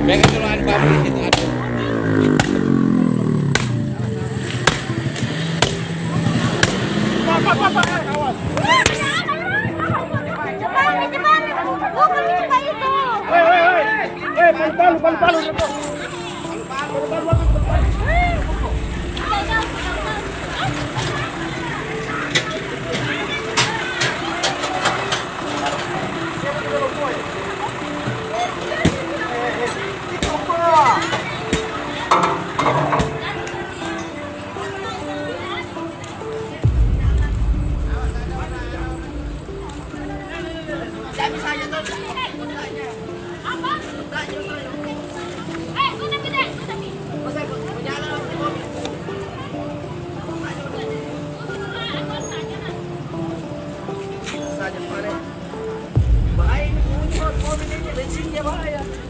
Kaya katuluan ba dito ato? Bahaya ni punya, kau ni bensin dia bahaya.